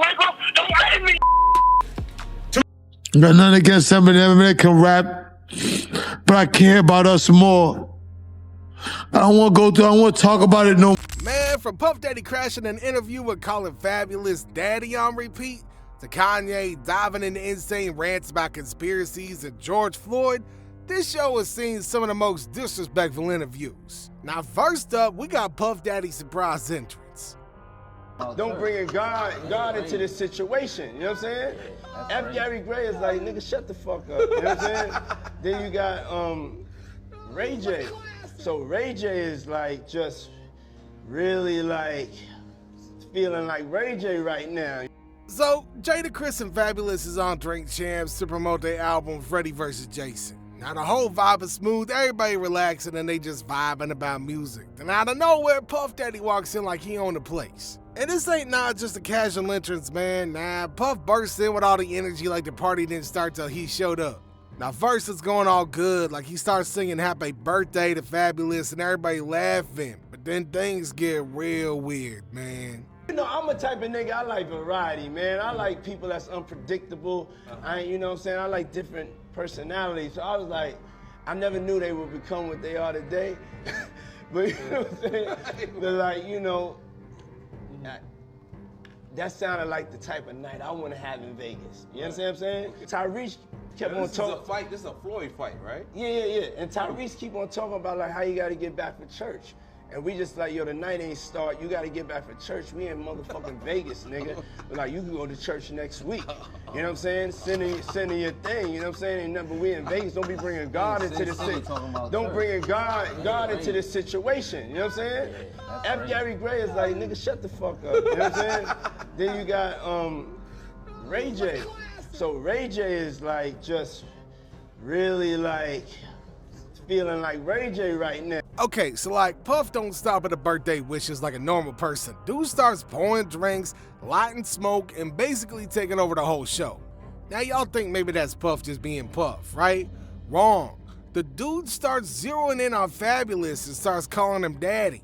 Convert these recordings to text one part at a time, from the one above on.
nigga. Don't let me. Got nothing against some of them that can rap, but I care about us more. I don't want to go through, I don't want to talk about it no more. Man, from Puff Daddy crashing an interview with calling Fabulous Daddy on repeat, to Kanye diving into insane rants about conspiracies and George Floyd, this show has seen some of the most disrespectful interviews. Now first up, we got Puff Daddy's surprise entrance. Don't bring God into this situation, you know what I'm saying? F. Gary Gray is like, nigga, shut the fuck up, you know what I'm saying? Then you got Ray J. So Ray J is like just really like feeling like Ray J right now. So Jada, Chris, and Fabulous is on Drink Champs to promote their album Freddie vs. Jason. Now the whole vibe is smooth, everybody relaxing and they just vibing about music. Then out of nowhere, Puff Daddy walks in like he owned the place. And this ain't not just a casual entrance, man. Nah, Puff bursts in with all the energy like the party didn't start till he showed up. Now first it's going all good, like he starts singing happy birthday to Fabulous and everybody laughing. But then things get real weird, man. You know, I'm a type of nigga, I like variety, man. I like people that's unpredictable. You know what I'm saying? I like different personalities. So I was like, I never knew they would become what they are today. But you know what I'm saying? But like, you know, that sounded like the type of night I want to have in Vegas. You understand what I'm saying? Tyrese kept on talking. This is a Floyd fight, right? Yeah. And Tyrese keep on talking about like how you got to get back for church. And we just like, yo, the night ain't start. You got to get back for church. We in motherfucking Vegas, nigga. But like, you can go to church next week. You know what I'm saying? Sending your thing. You know what I'm saying? Ain't nothing. We in Vegas. Don't be bringing God into this thing. Don't bring God into this situation. You know what I'm saying? F. Gary Gray is like, nigga, shut the fuck up. You know what I'm saying? Then you got Ray J. So Ray J is like just really like feeling like Ray J right now. Okay, so like Puff don't stop at the birthday wishes like a normal person. Dude starts pouring drinks, lighting smoke, and basically taking over the whole show. Now y'all think maybe that's Puff just being Puff, right? Wrong. The dude starts zeroing in on Fabulous and starts calling him daddy.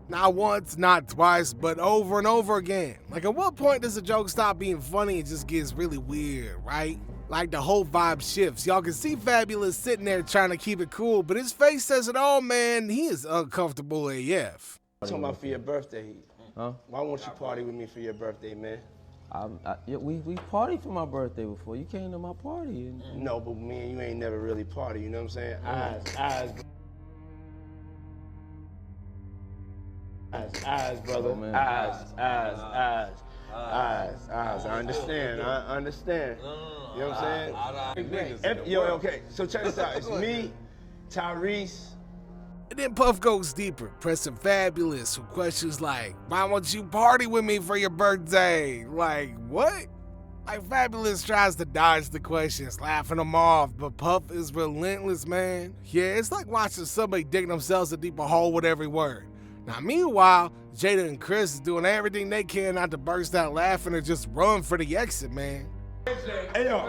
Not once, not twice, but over and over again. Like at what point does a joke stop being funny and just gets really weird, right? Like the whole vibe shifts. Y'all can see Fabulous sitting there trying to keep it cool, but his face says it all, man. He is uncomfortable AF. Talking about for your birthday. Huh? Why won't you party with me for your birthday, man? We partied for my birthday before. You came to my party. No, but me and you ain't never really party, you know what I'm saying? Eyes, brother. Oh, Eyes. I understand. You know what I'm saying? Yo, okay, so check this out. It's me, Tyrese. And then Puff goes deeper, pressing Fabulous with questions like, why won't you party with me for your birthday? Like, what? Like Fabulous tries to dodge the questions, laughing them off, but Puff is relentless, man. Yeah, it's like watching somebody dig themselves a deeper hole with every word. Now, meanwhile, Jada and Chris is doing everything they can not to burst out laughing or just run for the exit, man. Hey, yo,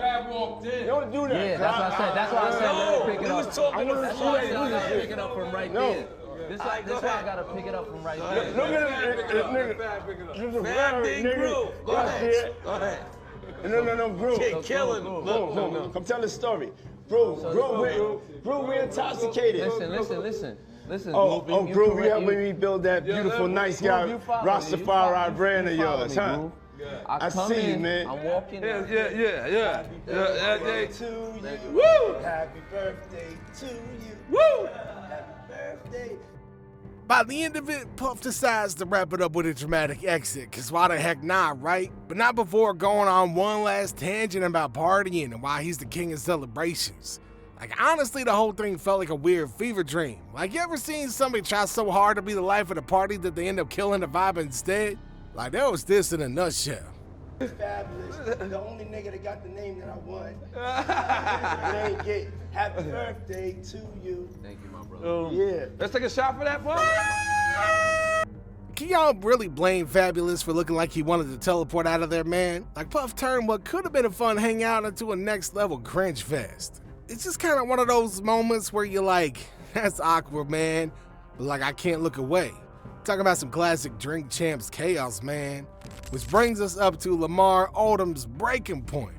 don't do that. Yeah, that's why I said let me pick it up. That's why I gotta pick it up from right there. This why I gotta pick it up from right there. Look at this nigga. This is Fab nigga. Go ahead. No, Groove. Killing him. Look. Come tell the story. Groove, we're intoxicated. Listen. Groove, you helping me build that beautiful, nice guy, Rastafari brand of yours, huh? I see you, man. I'm walking. Yeah. Happy birthday to you. Woo! Happy birthday to you. Woo! Happy birthday. By the end of it, Puff decides to wrap it up with a dramatic exit, cause why the heck not, right? But not before going on one last tangent about partying and why he's the king of celebrations. Like honestly, the whole thing felt like a weird fever dream. Like you ever seen somebody try so hard to be the life of the party that they end up killing the vibe instead? Like that was this in a nutshell. Fabulous. The only nigga that got the name that I want. It ain't get happy birthday to you. Thank you, my brother. Yeah. Let's take a shot for that, Puff. Can y'all really blame Fabulous for looking like he wanted to teleport out of there, man? Like Puff turned what could have been a fun hangout into a next level cringe fest. It's just kind of one of those moments where you're like, that's awkward, man, but like I can't look away. Talking about some classic Drink Champs chaos, man. Which brings us up to Lamar Odom's breaking point.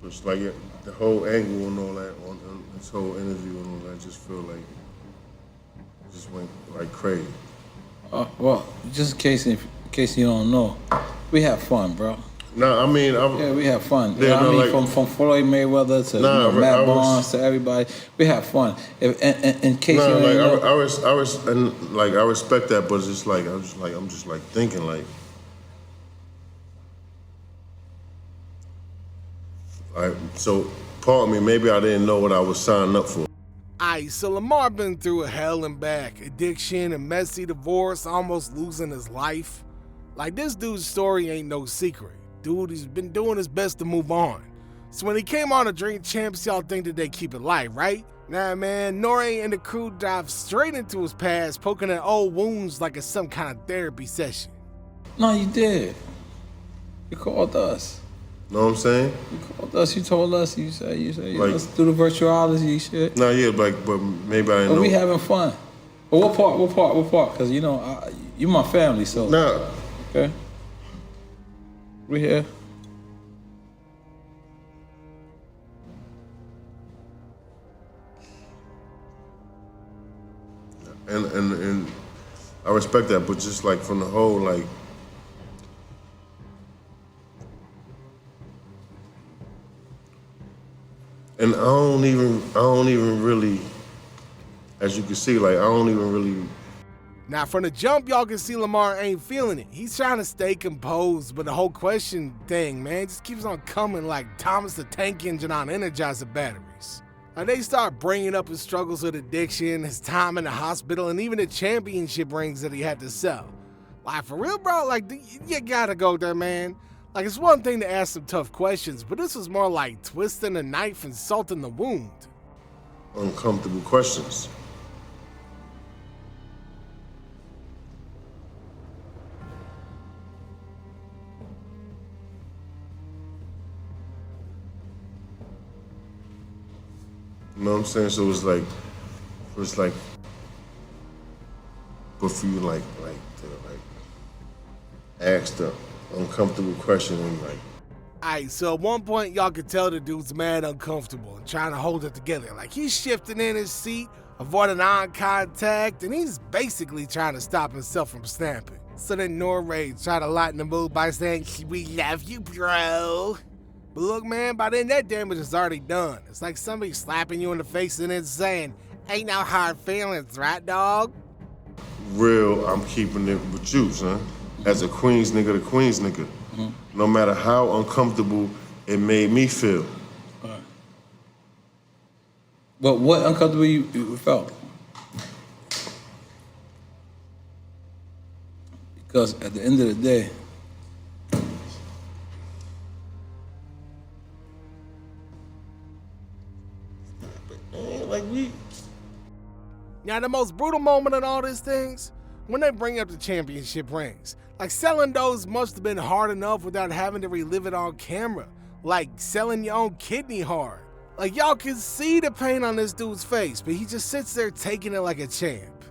It's like the whole angle and all that, on this whole interview and all that, just feel like it just went like crazy. Well, just in case you don't know, we have fun, bro. No, I mean, we have fun. Yeah, I mean, from Floyd Mayweather to Matt Barnes to everybody, we have fun. In case you don't know, I respect that, but it's just like I'm just thinking like. So, pardon me, maybe I didn't know what I was signing up for. Aight, so Lamar been through a hell and back. Addiction, a messy divorce, almost losing his life. Like, this dude's story ain't no secret. Dude, he's been doing his best to move on. So when he came on to Drink Champs, y'all think that they keep it light, right? Nah, man, N.O.R.E and the crew dive straight into his past, poking at old wounds like it's some kind of therapy session. No, you did. You called us. Know what I'm saying? You called us. You told us. You said, like, let's do the virtuality shit. No, yeah, but maybe I didn't know. But we having fun. But what part? Because, you know, you my family, so. Nah. Okay. We here. And I respect that, but just like from the whole, like, and I don't even really, as you can see, like, I don't even really. Now, from the jump, y'all can see Lamar ain't feeling it. He's trying to stay composed, but the whole question thing, man, just keeps on coming like Thomas the Tank Engine on Energizer batteries. Like, they start bringing up his struggles with addiction, his time in the hospital, and even the championship rings that he had to sell. Like, for real, bro, like, you gotta go there, man. Like, it's one thing to ask some tough questions, but this was more like twisting a knife and salting the wound. Uncomfortable questions. You know what I'm saying? So it's like, but for you, like to ask the uncomfortable question and like. Aight, so at one point, y'all could tell the dude's mad uncomfortable and trying to hold it together. Like, he's shifting in his seat, avoiding eye contact, and he's basically trying to stop himself from snapping. So then N.O.R.E tried to lighten the mood by saying, "We love you, bro." But look, man, by then that damage is already done. It's like somebody slapping you in the face and then saying, "Ain't no hard feelings, right, dog?" Real, I'm keeping it with you, son. As a Queens nigga, the Queens nigga. Mm-hmm. No matter how uncomfortable it made me feel. Right. But what uncomfortable you felt? Because at the end of the day, Now, the most brutal moment in all these things, when they bring up the championship rings. Like, selling those must have been hard enough without having to relive it on camera. Like, selling your own kidney hard. Like, y'all can see the pain on this dude's face, but he just sits there taking it like a champ.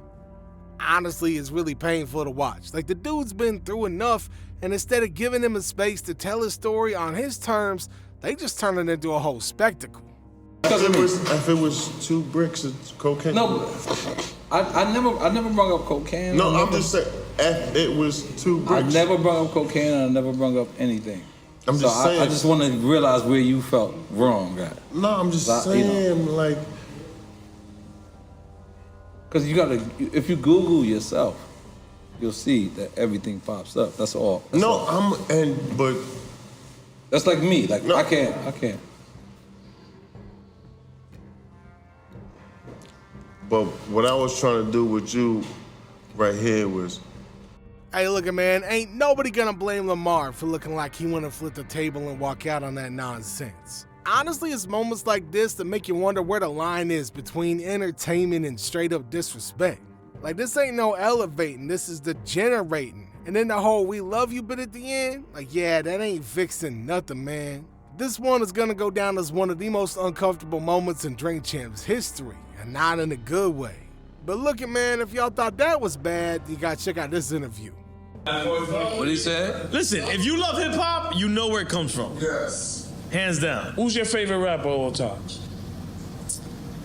Honestly, it's really painful to watch. Like, the dude's been through enough, and instead of giving him a space to tell his story on his terms, they just turn it into a whole spectacle. If it was 2 bricks of cocaine. No, I never brought up cocaine. No, I'm just saying, if it was 2 bricks. I never brought up cocaine and I never brought up anything. I'm just saying. I just want to realize where you felt wrong, guy. No, I'm just saying, like. Because you gotta, if you Google yourself, you'll see that everything pops up. That's all. That's all. But. That's like me. Like, no. I can't. But what I was trying to do with you right here was. Hey, look, man, ain't nobody gonna blame Lamar for looking like he wanna flip the table and walk out on that nonsense. Honestly, it's moments like this that make you wonder where the line is between entertainment and straight up disrespect. Like, this ain't no elevating, this is degenerating. And then the whole "we love you" bit at the end, like, yeah, that ain't fixing nothing, man. This one is gonna go down as one of the most uncomfortable moments in Drink Champs history, and not in a good way. But look, man, if y'all thought that was bad, you gotta check out this interview. What he said? Listen, if you love hip hop, you know where it comes from. Yes. Hands down. Who's your favorite rapper of all time?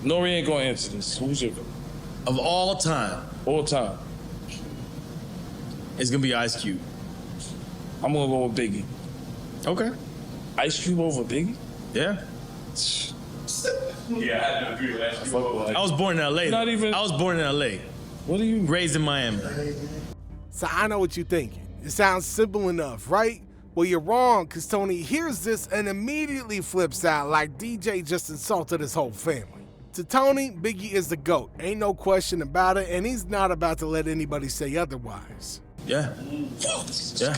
N.O.R.E ain't gonna answer this. Who's your Of all time, all time? it's gonna be Ice Cube. I'm gonna go with Biggie. Okay. Ice Cube over Biggie? Yeah. Yeah, I had to agree with Ice Cube. I was born in LA. Not even- I was born in LA. What do you? Raised in Miami. So I know what you're thinking. It sounds simple enough, right? Well, you're wrong, because Tony hears this and immediately flips out like DJ just insulted his whole family. To Tony, Biggie is the GOAT. Ain't no question about it, and he's not about to let anybody say otherwise. Yeah. Yeah.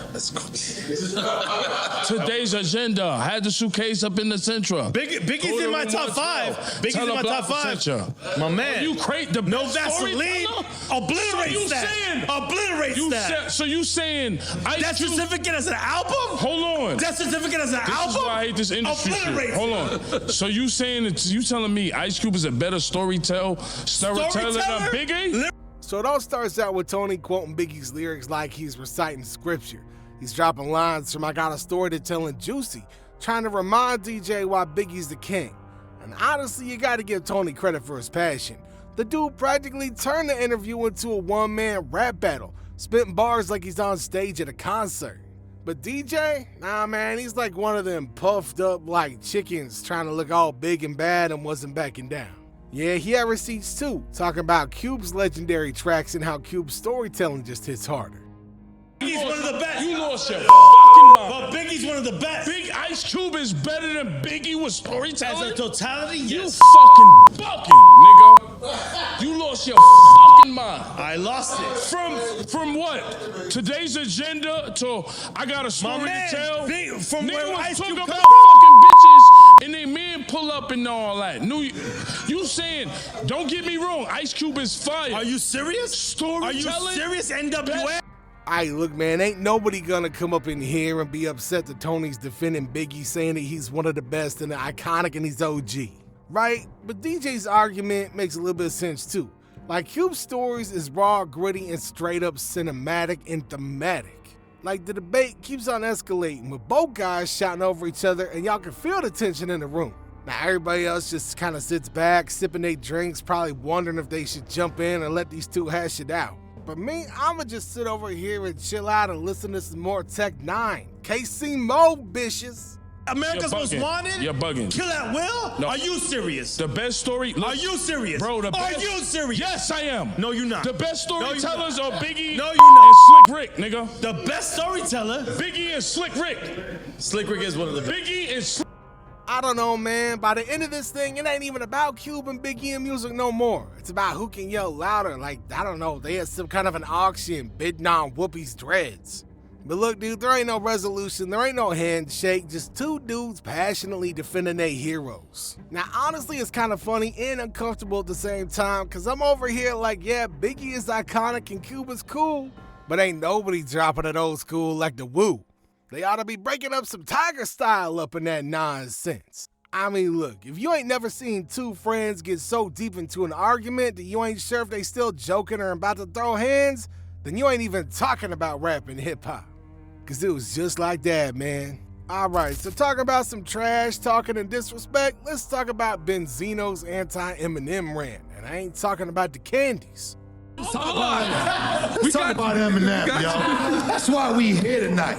Today's agenda had the suitcase up in the Central. Biggie's in my top 5. Biggie's in my top 5. My man. You create the No best Vaseline. storyteller? Obliterates So you that. saying- Obliterates You that. so you saying Ice That Cube? certificate as an album? Hold on. That certificate as an This album? is why I hate this industry shit. Obliterates Hold it. on. So you saying that you telling me Ice Cube is a better storyteller than Biggie? So it all starts out with Tony quoting Biggie's lyrics like he's reciting scripture. He's dropping lines from I Got a Story to Tell and Juicy, trying to remind DJ why Biggie's the king. And honestly, you gotta give Tony credit for his passion. The dude practically turned the interview into a one-man rap battle, spitting bars like he's on stage at a concert. But DJ, nah man, he's like one of them puffed up like chickens trying to look all big and bad and wasn't backing down. Yeah, he had receipts too, talking about Cube's legendary tracks and how Cube's storytelling just hits harder. Biggie's one of the best. You lost your fucking mind. But Biggie's one of the best. Big Ice Cube is better than Biggie with storytelling? As a totality, You yes. fucking bucking, nigga. You lost your fucking mind. I lost it. From what? Today's agenda to I got a story man, to tell. from Nigga where was Ice talking Cube about come fucking bitches and they men pull up and all that. You saying? Don't get me wrong. Ice Cube is fire. Are you serious? Storytelling? Are you serious, NWA? Aight, look man, ain't nobody gonna come up in here and be upset that Tony's defending Biggie, saying that he's one of the best and the iconic and he's OG, right? But DJ's argument makes a little bit of sense too. Like Cube's stories is raw, gritty, and straight up cinematic and thematic. Like the debate keeps on escalating with both guys shouting over each other and y'all can feel the tension in the room. Now everybody else just kind of sits back, sipping their drinks, probably wondering if they should jump in and let these two hash it out. But me, I'ma just sit over here and chill out and listen to some more Tech 9. KC Mo, bitches. America's You're Most bugging. Wanted? You're bugging. Kill at Will? No. Are you serious? The best story. Are you serious? Bro, the Are best. you serious? Yes, I am. No, you're not. The best No, you're storytellers not. are Biggie No, you're not. and Slick Rick, nigga. The best storyteller? Biggie and Slick Rick. Slick Rick is one of the best. Biggie and Slick. I don't know, man. By the end of this thing, it ain't even about Cube and Biggie and music no more. It's about who can yell louder. Like, I don't know, they had some kind of an auction bidding on Whoopi's dreads. But look, dude, there ain't no resolution, there ain't no handshake, just two dudes passionately defending their heroes. Now, honestly, it's kind of funny and uncomfortable at the same time, because I'm over here like, yeah, Biggie is iconic and Cube is cool, but ain't nobody dropping it old school like the Woo. They ought to be breaking up some Tiger style up in that nonsense. I mean, look, if you ain't never seen two friends get so deep into an argument that you ain't sure if they still joking or about to throw hands, then you ain't even talking about rap and hip hop. Cause it was just like that, man. Alright, so talking about some trash talking and disrespect, let's talk about Benzino's anti-Eminem rant. And I ain't talking about the candies. Let's talk about Eminem, yo. That's why we here tonight.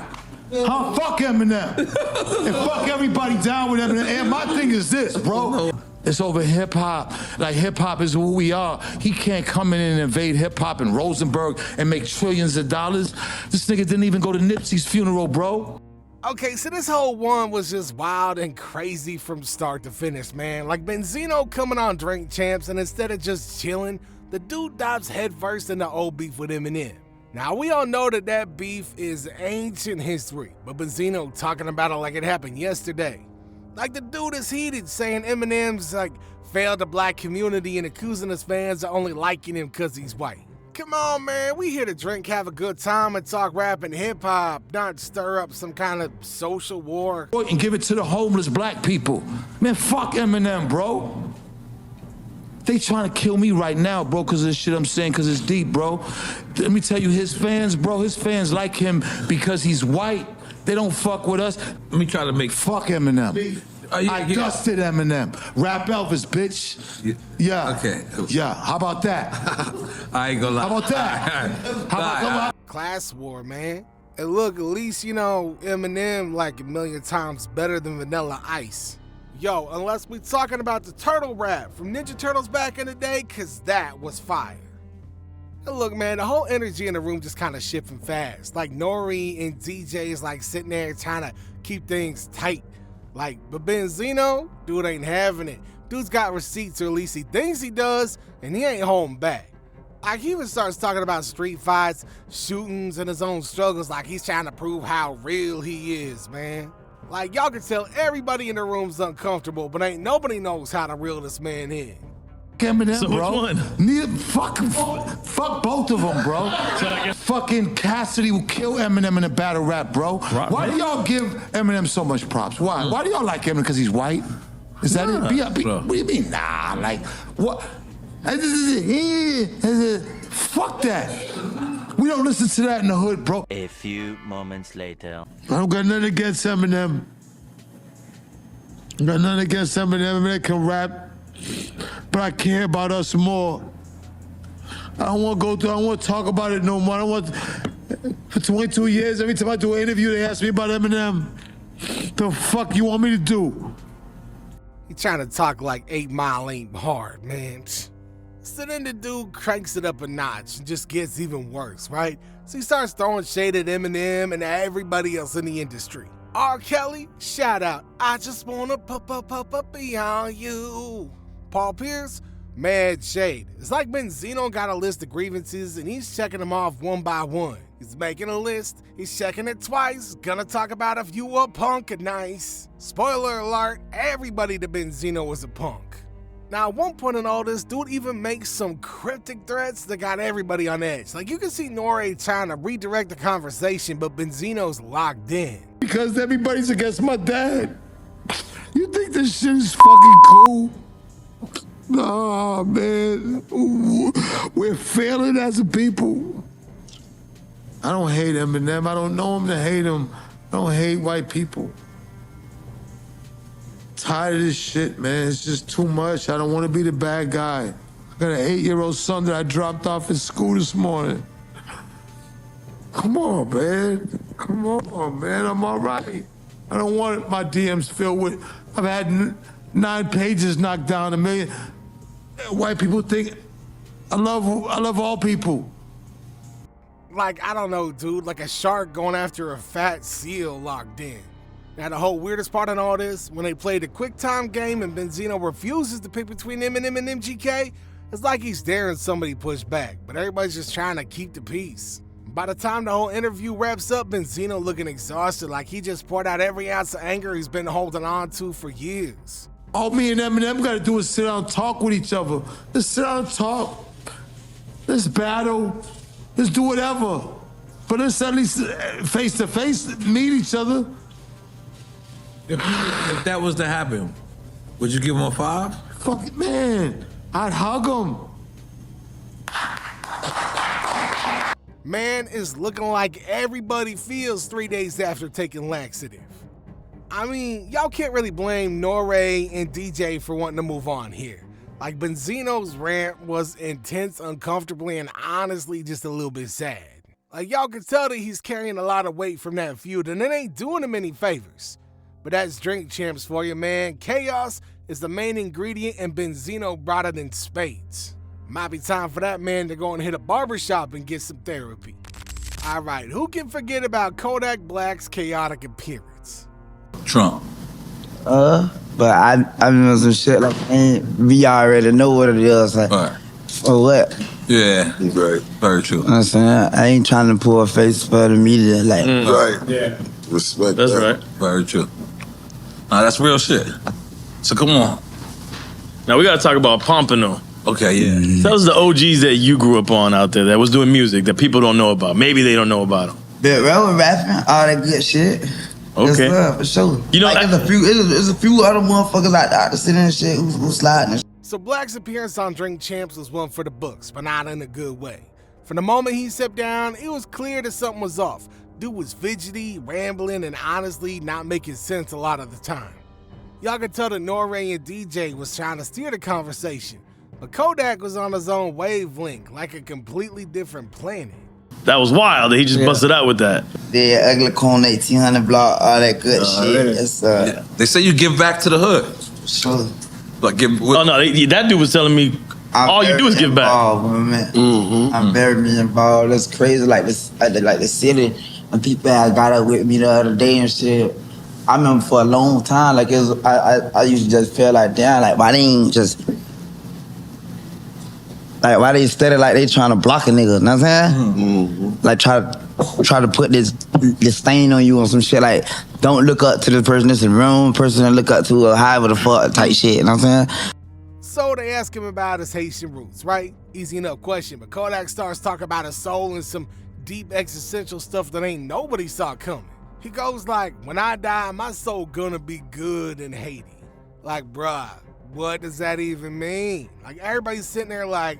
Huh? Fuck Eminem. And fuck everybody down with Eminem. And my thing is this, bro. It's over hip hop. Like hip hop is who we are. He can't come in and invade hip hop in Rosenberg and make trillions of dollars. This nigga didn't even go to Nipsey's funeral, bro. Okay, so this whole one was just wild and crazy from start to finish, man. Like Benzino coming on Drink Champs, and instead of just chilling, the dude dives headfirst into old beef with Eminem. Now, we all know that that beef is ancient history, but Benzino talking about it like it happened yesterday. Like the dude is heated, saying Eminem's like failed the black community and accusing his fans of only liking him because he's white. Come on, man, we here to drink, have a good time, and talk rap and hip hop, not stir up some kind of social war. And give it to the homeless black people. Man, fuck Eminem, bro. They trying to kill me right now, bro, because of the shit I'm saying, because it's deep, bro. Let me tell you, his fans, bro, his fans like him because he's white. They don't fuck with us. Let me try to make... Fuck Eminem. I dusted Eminem. Rap Elvis, bitch. Yeah. Okay. Yeah, how about that? I ain't gonna lie. How about that? How about Class war, man. And look, at least, you know, Eminem like a million times better than Vanilla Ice. Yo, unless we talking about the turtle rap from Ninja Turtles back in the day, cause that was fire. And look, man, the whole energy in the room just kind of shifting fast. Like N.O.R.E and DJ is like sitting there trying to keep things tight. Like, but Benzino, dude ain't having it. Dude's got receipts, or at least he thinks he does, and he ain't holding back. Like, he even starts talking about street fights, shootings, and his own struggles like he's trying to prove how real he is, man. Like, y'all can tell everybody in the room's uncomfortable, but ain't nobody knows how to reel this man in. Eminem, So bro? which one? Neither, fuck both of them, bro. Fucking Cassidy will kill Eminem in a battle rap, bro. Why do y'all give Eminem so much props? Why? Why do y'all like Eminem? Because he's white? Is that it? What do you mean? Nah, like, what? Fuck that. We don't listen to that in the hood, bro. A few moments later. I don't got nothing against Eminem. I got nothing against Eminem. Eminem can rap. But I care about us more. I don't want to go through, I don't want to talk about it no more. I don't want, for 22 years, every time I do an interview, they ask me about Eminem. The fuck you want me to do? He trying to talk like 8 Mile ain't hard, man. So then the dude cranks it up a notch and just gets even worse, right? So he starts throwing shade at Eminem and everybody else in the industry. R. Kelly, shout out, I just wanna up beyond you. Paul Pierce, mad shade. It's like Benzino got a list of grievances and he's checking them off one by one. He's making a list, he's checking it twice, gonna talk about if you a punk or nice. Spoiler alert, everybody to Benzino was a punk. Now, at one point in all this, dude even makes some cryptic threats that got everybody on edge. Like, you can see N.O.R.E trying to redirect the conversation, but Benzino's locked in. Because everybody's against my dad. You think this shit is fucking cool? Nah, man. We're failing as a people. I don't hate Eminem. I don't know him to hate him. I don't hate white people. Tired of this shit, man. It's just too much. I don't want to be the bad guy. I got an 8-year-old son that I dropped off at school this morning. Come on, man. Come on, man. I'm all right. I don't want my DMs filled with... I've had 9 pages knocked down, 1 million. White people think I love all people. Like, I don't know, dude. Like a shark going after a fat seal locked in. Now, the whole weirdest part in all this, when they play the quick time game and Benzino refuses to pick between Eminem and MGK, it's like he's daring somebody push back, but everybody's just trying to keep the peace. By the time the whole interview wraps up, Benzino looking exhausted, like he just poured out every ounce of anger he's been holding on to for years. All me and Eminem gotta do is sit down and talk with each other. Let's sit down and talk. Let's battle. Let's do whatever. But let's at least face to face meet each other. If that was to happen, would you give him a 5? Fuck it, man. I'd hug him. Man is looking like everybody feels 3 days after taking laxative. I mean, y'all can't really blame N.O.R.E and DJ for wanting to move on here. Like, Benzino's rant was intense, uncomfortably, and honestly just a little bit sad. Like, y'all can tell that he's carrying a lot of weight from that feud, and it ain't doing him any favors. But that's Drink Champs for you, man. Chaos is the main ingredient, and Benzino brought it in spades. Might be time for that man to go and hit a barbershop and get some therapy. All right, who can forget about Kodak Black's chaotic appearance? Trump. But I know some shit like we already know what it is. Like, or what? Yeah, right. Very true. You know what I'm saying? I ain't trying to pull a face for the media. Like, Right. Yeah. Respect That's that. right. Very true. Nah, that's real shit. So come on. Now we gotta talk about Pompano. Okay, yeah. Those are the OGs that you grew up on out there that was doing music that people don't know about. Maybe they don't know about them. Big Rebel rapping, all that good shit. Okay. That's love, for sure. You know, like, there's a few other motherfuckers like that to sit in and shit who sliding and shit. So Black's appearance on Drink Champs was one for the books, but not in a good way. From the moment he stepped down, it was clear that something was off. Dude was fidgety, rambling, and honestly not making sense a lot of the time. Y'all could tell that N.O.R.E and DJ was trying to steer the conversation, but Kodak was on his own wavelength, like a completely different planet. That was wild that he just busted out with that. Yeah, ugly cone 1800 block, all that good shit. It's, They say you give back to the hood. Sure. Like give. Oh no, that dude was telling me all you do is give back. I'm very involved. That's crazy. Like this, like the city, and people had got up with me the other day and shit. I remember for a long time, like it was, I used to just feel like, damn, like why they ain't just, like why they steady like they trying to block a nigga, you know what I'm saying? Like try to put this stain on you or some shit, like don't look up to the person that's the wrong person to look up to or however the fuck type shit, you know what I'm saying? So they ask him about his Haitian roots, right? Easy enough question, but Kodak starts talking about his soul and some deep existential stuff that ain't nobody saw coming. He goes like, when I die, my soul gonna be good in Haiti. Like, bruh, what does that even mean? Like, everybody's sitting there like,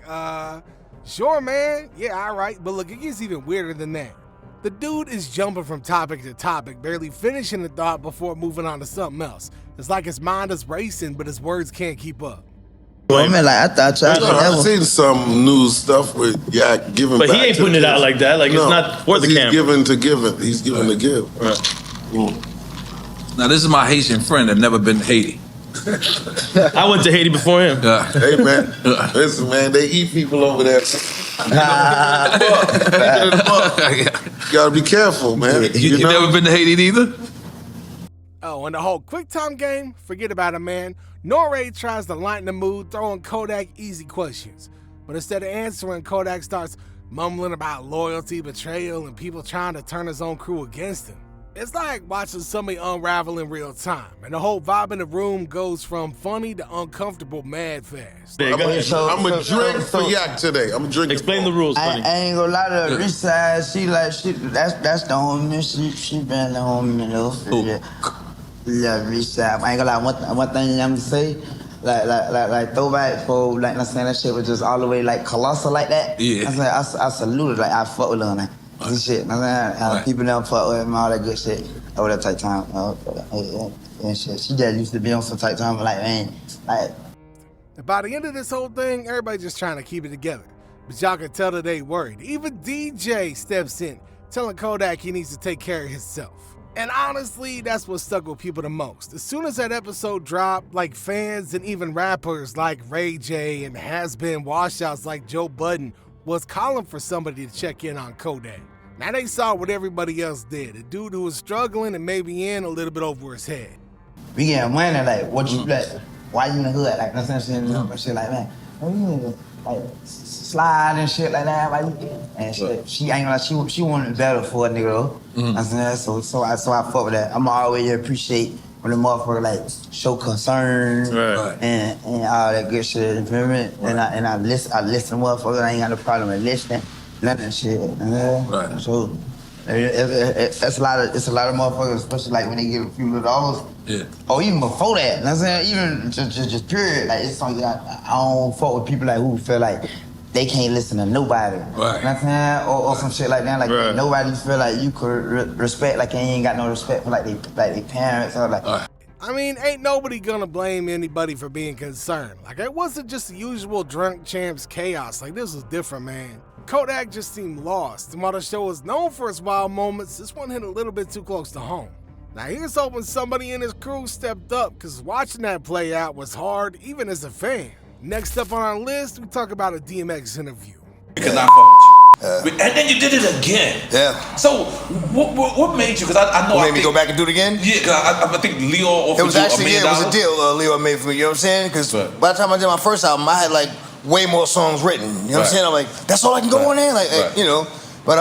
sure, man. Yeah, all right. But look, it gets even weirder than that. The dude is jumping from topic to topic, barely finishing the thought before moving on to something else. It's like his mind is racing, but his words can't keep up. I mean, like, I thought I've seen some news stuff with Yak giving But back. he ain't putting it out like that. Like, it's not for the camera. He's giving to giving. He's giving to give. Now this is my Haitian friend that never been to Haiti. I went to Haiti before him. Hey man, listen man, they eat people over there. You gotta be careful, man. You never been to Haiti either? Oh, and the whole QuickTime game? Forget about it, man. N.O.R.E tries to lighten the mood, throwing Kodak easy questions. But instead of answering, Kodak starts mumbling about loyalty, betrayal, and people trying to turn his own crew against him. It's like watching somebody unravel in real time, and the whole vibe in the room goes from funny to uncomfortable mad fast. I'm a drink for Yak today. I'm drinking. Explain the rules, I funny. ain't gonna lie to her. Rich side, that's the homie. She been the homie, though. Yeah, rich side. I ain't gonna lie. One thing I'm gonna say, like throwback for like I'm saying that shit was just all the way like colossal like that. Yeah. I saluted, like I fuck with her like and shit. People don't fuck with him, all that good shit over that type time. And shit. She just used to be on some type time, like man, like. And by the end of this whole thing, everybody just trying to keep it together. But y'all can tell that they worried. Even DJ steps in, telling Kodak he needs to take care of himself. And honestly, that's what stuck with people the most. As soon as that episode dropped, like fans and even rappers like Ray J and has-been washouts like Joe Budden was calling for somebody to check in on Kodak. Now they saw what everybody else did, a dude who was struggling and maybe in a little bit over his head. We getting money, like, what you, like, why you in the hood? Like, that's shit like, man, you need to, like, slide and shit like that, like, and shit. She ain't gonna, she wanted better for a nigga, though. I said, so I fuck with that. I'm always appreciate when the motherfucker, like, show concern and all that good shit, you feel me? And I listen to motherfuckers, I ain't got no problem with listening, none of that shit. So, it's a lot of motherfuckers, especially like when they get a few little dollars. Yeah. Or even before that, you know what I'm saying? Even just period. Like it's something I don't fuck with people like who feel like they can't listen to nobody. Right. You know what I'm saying? Or some shit like that. Like nobody feel like you could respect, like they ain't got no respect for like they parents or like. I mean, ain't nobody gonna blame anybody for being concerned. Like, it wasn't just the usual Drunk Champs chaos. Like, this was different, man. Kodak just seemed lost, and while the show was known for its wild moments, this one hit a little bit too close to home. Now, here's hoping somebody in his crew stepped up, because watching that play out was hard, even as a fan. Next up on our list, we talk about a DMX interview. Because I fuck with you. And then you did it again. Yeah. So, what made you? Because I know. What made me go back and do it again? Yeah, because I think Leo offered it was actually, you $1 million. It was a deal Leo made for me, you know what I'm saying? Because by the time I did my first album, I had like way more songs written. You know what I'm saying? I'm like, that's all I can go on there? Like, you know. But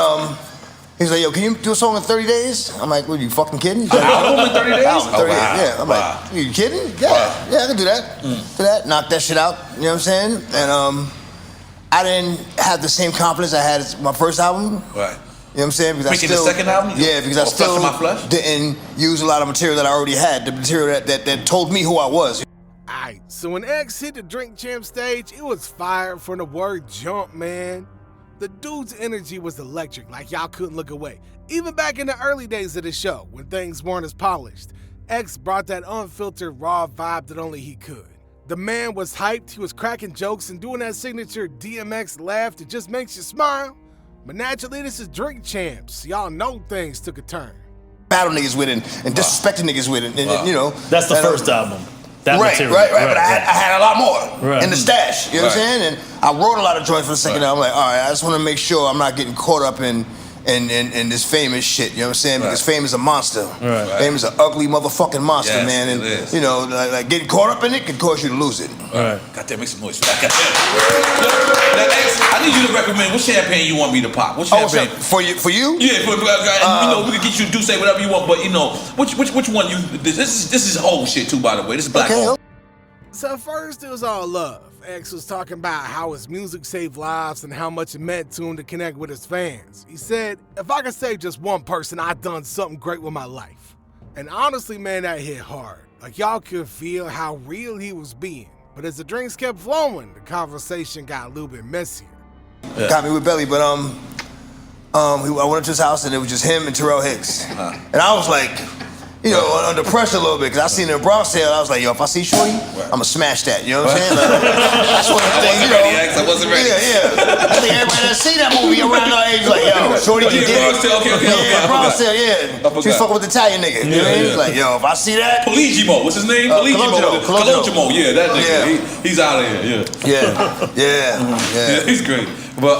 he's like, yo, can you do a song in 30 days? I'm like, what, are you fucking kidding? An album in 30 days? Album, 30 days, yeah. I'm like, are you kidding? Yeah, yeah, I can do that. Do that, knock that shit out, you know what I'm saying? And I didn't have the same confidence I had as my first album. Right. You know what I'm saying? Because Making the second album? Yeah, because I still didn't use a lot of material that I already had, the material that told me who I was. Alright, so when X hit the Drink Champ stage, it was fire from the word jump, man. The dude's energy was electric, like y'all couldn't look away. Even back in the early days of the show, when things weren't as polished, X brought that unfiltered, raw vibe that only he could. The man was hyped, he was cracking jokes and doing that signature DMX laugh that just makes you smile. But naturally, this is Drink Champs, so y'all know things took a turn. Battle niggas with it and disrespecting niggas with it, and you know. That's the first album. That right, material. right. But I had a lot more Right. in the stash. You know what I'm saying? And I wrote a lot of joints for the second album. I'm like, all right, I just want to make sure I'm not getting caught up in this famous shit. You know what I'm saying? Because fame is a monster. Fame is an ugly motherfucking monster, Yes, man. And it is. you know, like getting caught up in it could cause you to lose it. Goddamn, make some noise for that. Now, X, I need you to recommend what champagne you want me to pop. What champagne? For you? Yeah, you know, we can get you to do say whatever you want, but you know, which one you? This is whole shit too, by the way. This is black. So at first it was all love. X was talking about how his music saved lives and how much it meant to him to connect with his fans. He said, if I could save just one person, I've done something great with my life. And honestly, man, that hit hard. Like y'all could feel how real he was being. But as the drinks kept flowing, the conversation got a little bit messier. Got me with Belly, but I went up to his house and it was just him and Terrell Hicks. And I was like, you know, under pressure a little bit, because I seen it in Bronx sale. I was like, yo, if I see Shorty, I'm gonna smash that. You know what I'm saying? Like, that's one of the things, you know. I wasn't ready. Yeah. I think everybody that seen that movie around our age like, yo, Shorty can get it. Yeah, Bronx sale, yeah. She was fucking with the Italian nigga. You know what I mean? Like, yo, if I see that. Poligimo, what's his name? Cologimo, yeah, that nigga. He's out of here, Yeah. He's great. But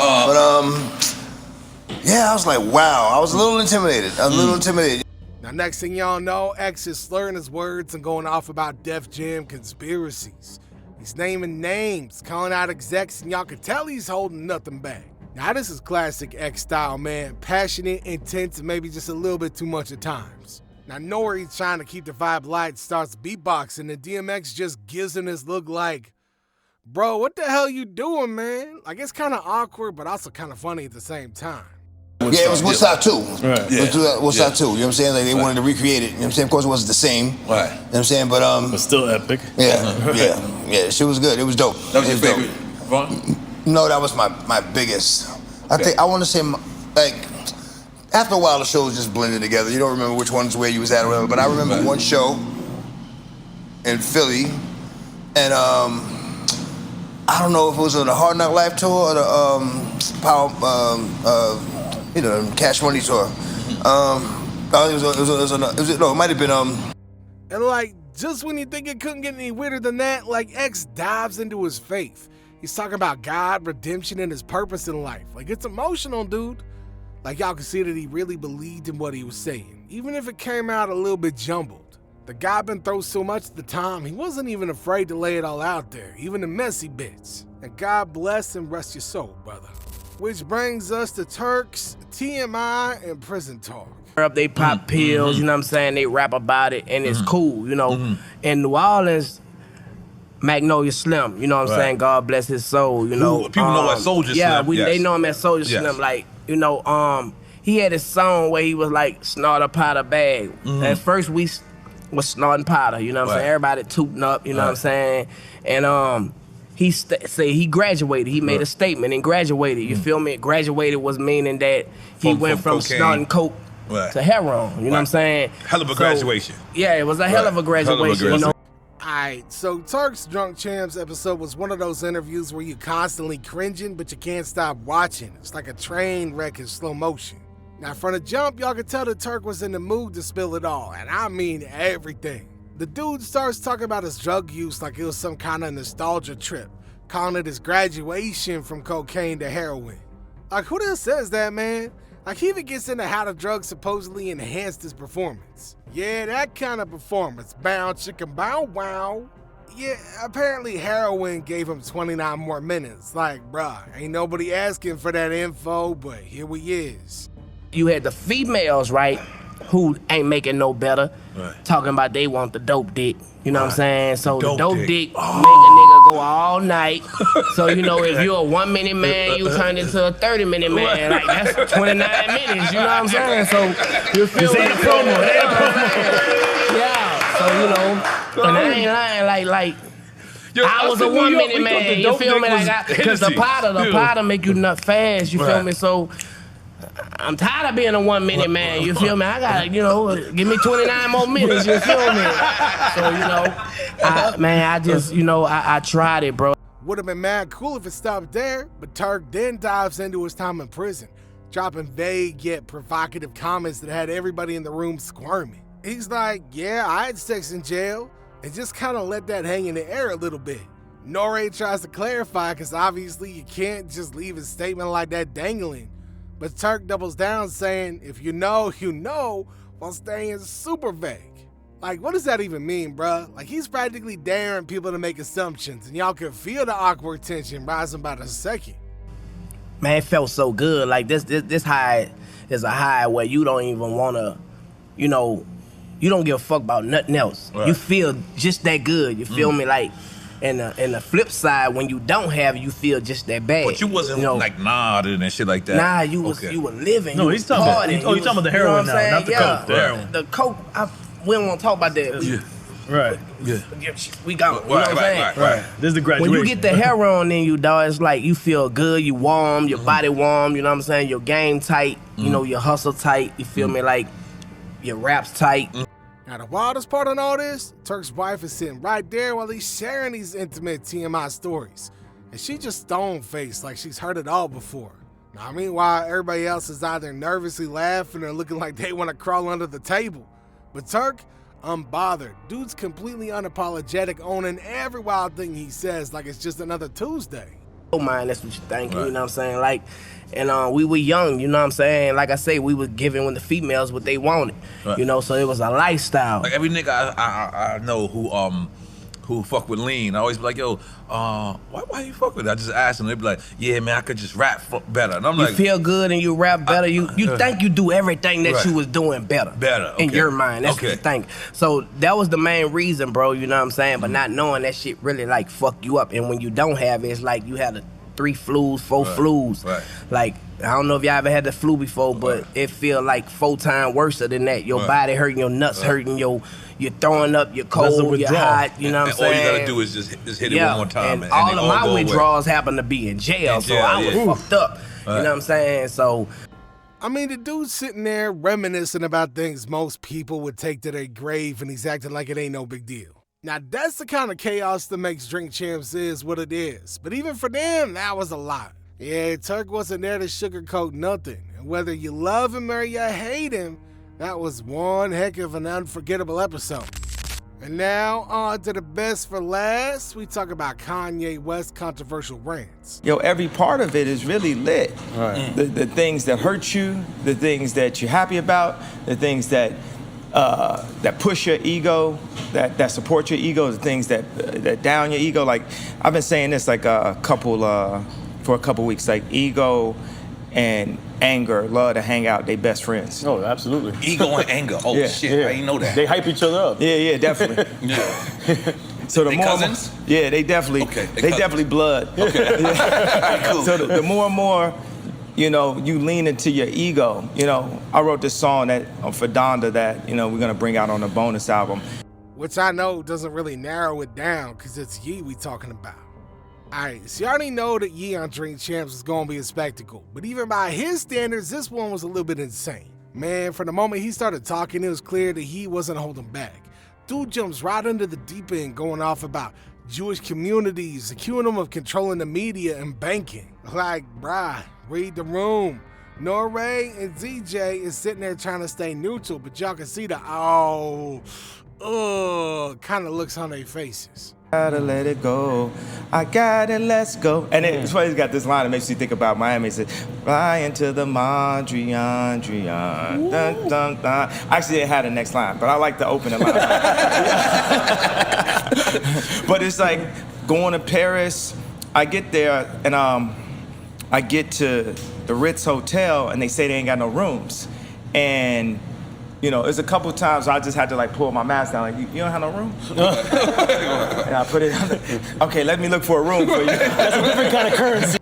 yeah, I was like, wow. I was a little intimidated. Now, next thing y'all know, X is slurring his words and going off about Def Jam conspiracies. He's naming names, calling out execs, and y'all can tell he's holding nothing back. Now, this is classic X style, man. Passionate, intense, and maybe just a little bit too much at times. Now, N.O.R.E trying to keep the vibe light, starts beatboxing, and DMX just gives him this look like, bro, what the hell you doing, man? Like, it's kind of awkward, but also kind of funny at the same time. Yeah, it was Woodstock 2. Right. Woodstock 2, you know what I'm saying? Like, they wanted to recreate it, you know what I'm saying? Of course, it wasn't the same. Right. You know what I'm saying? But still epic. Yeah, shit was good. It was dope. That was your favorite, Vaughn? No, that was my biggest. I want to say, like, after a while, the shows just blended together. You don't remember which one's where you was at or whatever, but I remember one show in Philly, and I don't know if it was on the Hard Knock Life tour or the Power, Cash Money tour. It might have been And like, just when you think it couldn't get any weirder than that, like X dives into his faith. He's talking about God, redemption, and his purpose in life. Like, it's emotional, dude. Like, y'all can see that he really believed in what he was saying, even if it came out a little bit jumbled. The guy been through so much at the time, he wasn't even afraid to lay it all out there, even the messy bits. And God bless and rest your soul, brother. Which brings us to Turks, TMI, and Prison Talk. Up, they pop pills, you know what I'm saying? They rap about it, and it's cool, you know. In New Orleans, Magnolia Slim, you know what I'm saying? God bless his soul, you know. People know as Soldier Slim. Yeah, they know him as Soldier Slim. Like, you know, he had a song where he was like, snort a powder bag. At first, we was snorting powder, you know what I'm saying? Everybody tooting up, you know what I'm saying? And he say he graduated. He made a statement and graduated. You feel me? Graduated was meaning that he went from snorting coke to heroin. You know what I'm saying? Hell of a graduation. Yeah, it was a hell of a graduation. You know? Alright, so Turk's Drunk Champs episode was one of those interviews where you're constantly cringing, but you can't stop watching. It's like a train wreck in slow motion. Now, from the jump, y'all could tell that Turk was in the mood to spill it all, and I mean everything. The dude starts talking about his drug use like it was some kind of nostalgia trip, calling it his graduation from cocaine to heroin. Like, who the hell says that, man? Like, he even gets into how the drugs supposedly enhanced his performance. Yeah, that kind of performance. Bow, chicken, bow, wow. Yeah, apparently heroin gave him 29 more minutes. Like, bruh, ain't nobody asking for that info, but here we is. You had the females, right, who ain't making no better, talking about they want the dope dick. You know what I'm saying? So the dope dick make a nigga go all night. So, you know, if you're a 1 minute man, you turn into a 30-minute man. Like, that's 29 minutes, you know what I'm saying? So, you feel me? Yeah, so, you know, and I ain't lying, like, I was a 1 minute man. You feel me? Because the powder make you nut fast. You feel me? So I'm tired of being a 1 minute man. You feel me? I gotta, give me 29 more minutes. You feel me? So I tried it, bro. Would have been mad cool if it stopped there, but Turk then dives into his time in prison, dropping vague yet provocative comments that had everybody in the room squirming. He's like, yeah, I had sex in jail, and just kind of let that hang in the air a little bit. N.O.R.E tries to clarify, because obviously you can't just leave a statement like that dangling. But Turk doubles down saying, if you know, you know, while staying super vague. Like, what does that even mean, bruh? Like, he's practically daring people to make assumptions, and y'all can feel the awkward tension rising by the second. Man, it felt so good. Like, this high is a high where you don't even want to, you don't give a fuck about nothing else. Right. You feel just that good. You feel me? Like, and the flip side, when you don't have it, you feel just that bad. But you wasn't like nodding and shit like that. Nah, you were living. No, he's talking about the heroin now, not the coke. Yeah. The coke, we don't want to talk about that. Yeah. Right. Yeah. We got, you know what I'm saying? Right. This is the graduation. When you get the heroin in you, dog, it's like you feel good, you warm, your body warm, you know what I'm saying? Your game tight, your hustle tight, you feel me? Like, your raps tight. Now, the wildest part on all this, Turk's wife is sitting right there while he's sharing these intimate TMI stories. And she just stone-faced like she's heard it all before. Now, meanwhile, everybody else is either nervously laughing or looking like they want to crawl under the table. But Turk, unbothered. Dude's completely unapologetic, owning every wild thing he says like it's just another Tuesday. Don't mind, that's what you're thinking, you know what I'm saying? Like, and we were young, you know what I'm saying? Like I say, we were giving the females what they wanted, so it was a lifestyle. Like every nigga I know who fuck with lean, I always be like, yo, why you fuck with it? I just ask them, they be like, yeah, man, I could just rap better. And I'm you like, feel good and you rap better. You think you do everything that you was doing better. In your mind, that's what you think. So that was the main reason, bro, you know what I'm saying? But not knowing that shit really like fuck you up. And when you don't have it, it's like you had 3 flus, 4 flus. Like, I don't know if y'all ever had the flu before, but it feel like 4 times worse than that. Your body hurting, your nuts hurting, you're throwing up, you're cold, you're hot, you know what I'm saying? All you gotta do is just hit it one more time. And all of my withdrawals happened to be in jail, so I was fucked up. You know what I'm saying? So, I mean, the dude's sitting there reminiscing about things most people would take to their grave, and he's acting like it ain't no big deal. Now, that's the kind of chaos that makes Drink Champs is what it is. But even for them, that was a lot. Yeah, Turk wasn't there to sugarcoat nothing. And whether you love him or you hate him, that was one heck of an unforgettable episode. And now, on to the best for last. We talk about Kanye West's controversial rants. Yo, every part of it is really lit. Right. The things that hurt you, the things that you're happy about, the things that push your ego, that support your ego, the things that down your ego. Like, I've been saying this like for a couple weeks, like ego and anger love to hang out, they best friends. Oh, absolutely. Ego and anger. Oh shit, I didn't know that. They hype each other up. Yeah, definitely. So the they more cousins? Yeah, they definitely they definitely blood. Okay. Cool. So the more and more you lean into your ego. I wrote this song for Donda that we're gonna bring out on a bonus album. Which I know doesn't really narrow it down because it's Ye we talking about. Alright, so you already know that Ye on Drink Champs is gonna be a spectacle, but even by his standards, this one was a little bit insane. Man, from the moment he started talking, it was clear that he wasn't holding back. Dude jumps right under the deep end, going off about Jewish communities, accusing them of controlling the media and banking. Like, bruh, read the room. N.O.R.E and ZJ is sitting there trying to stay neutral, but y'all can see the kind of looks on their faces. Gotta let it go. I gotta let's go. And it's funny, he's got this line that makes you think about Miami. It says, fly into the Mondrian, dun, dun, dun. Actually, it had a next line, but I like the opening line. But it's like going to Paris. I get there and I get to the Ritz Hotel and they say they ain't got no rooms. And there's a couple times I just had to like pull my mask down, like, you don't have no room? And I put it on. Okay, let me look for a room for you. That's a different kind of currency.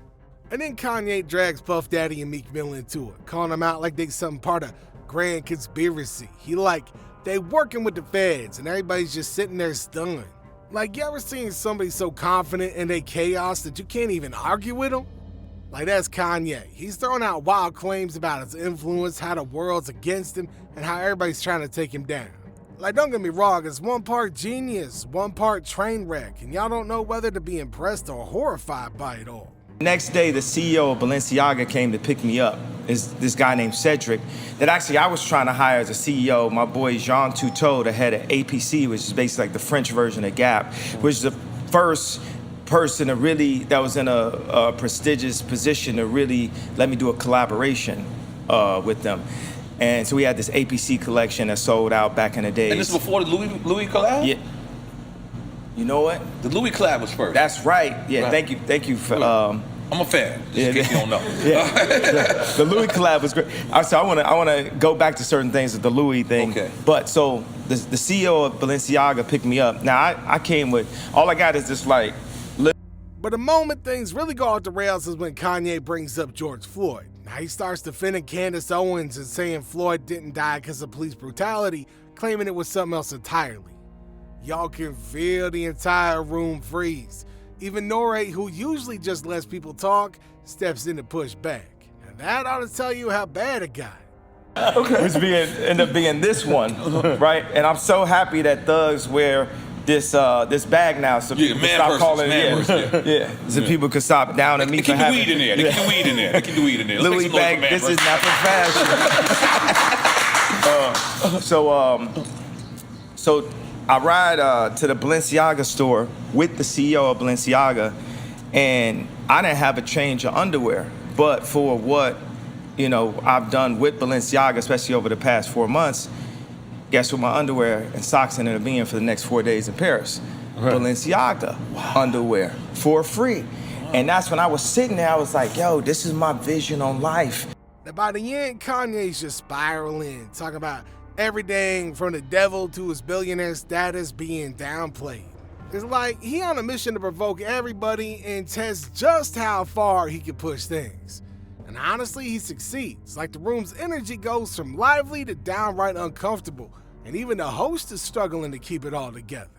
And then Kanye drags Puff Daddy and Meek Mill into it, calling them out like they some part of grand conspiracy. He like, they working with the feds and everybody's just sitting there stunned. Like, you ever seen somebody so confident in their chaos that you can't even argue with them? Like, that's Kanye. He's throwing out wild claims about his influence, how the world's against him, and how everybody's trying to take him down. Like, don't get me wrong, it's one part genius, one part train wreck, and y'all don't know whether to be impressed or horrified by it all. Next day, the CEO of Balenciaga came to pick me up. Is this guy named Cedric that actually I was trying to hire as a CEO. My boy Jean Toutot, the head of APC, which is basically like the French version of Gap, which is the first person to really, that was in a prestigious position to really let me do a collaboration with them. And so we had this APC collection that sold out back in the days. And this is before the Louis collab? Yeah. You know what? The Louis collab was first. That's right. Yeah, Right. Thank you for. I'm a fan, just in case you don't know. The Louis collab was great. So I want to go back to certain things with the Louis thing. Okay. But so the CEO of Balenciaga picked me up. Now I came with, all I got is just like. But the moment things really go off the rails is when Kanye brings up George Floyd. Now he starts defending Candace Owens and saying Floyd didn't die because of police brutality, claiming it was something else entirely. Y'all can feel the entire room freeze. Even N.O.R.E, who usually just lets people talk, steps in to push back. And that ought to tell you how bad it got. Okay. Which ended up being this one, right? And I'm so happy that thugs wear this bag now, so people can stop calling it. Yeah. So people can stop down and me for having. Keep the weed in there. Keep the weed in there. Keep the weed in there. Louis bag. This is not for fashion. So I ride to the Balenciaga store with the CEO of Balenciaga, and I didn't have a change of underwear. But for what, I've done with Balenciaga, especially over the past 4 months, guess what my underwear and socks ended up being for the next 4 days in Paris? Right. Balenciaga underwear for free. Wow. And that's when I was sitting there, I was like, yo, this is my vision on life. Now by the end, Kanye's just spiraling, talking about everything from the devil to his billionaire status being downplayed. It's like he on a mission to provoke everybody and test just how far he can push things. And honestly, he succeeds. Like the room's energy goes from lively to downright uncomfortable, and even the host is struggling to keep it all together.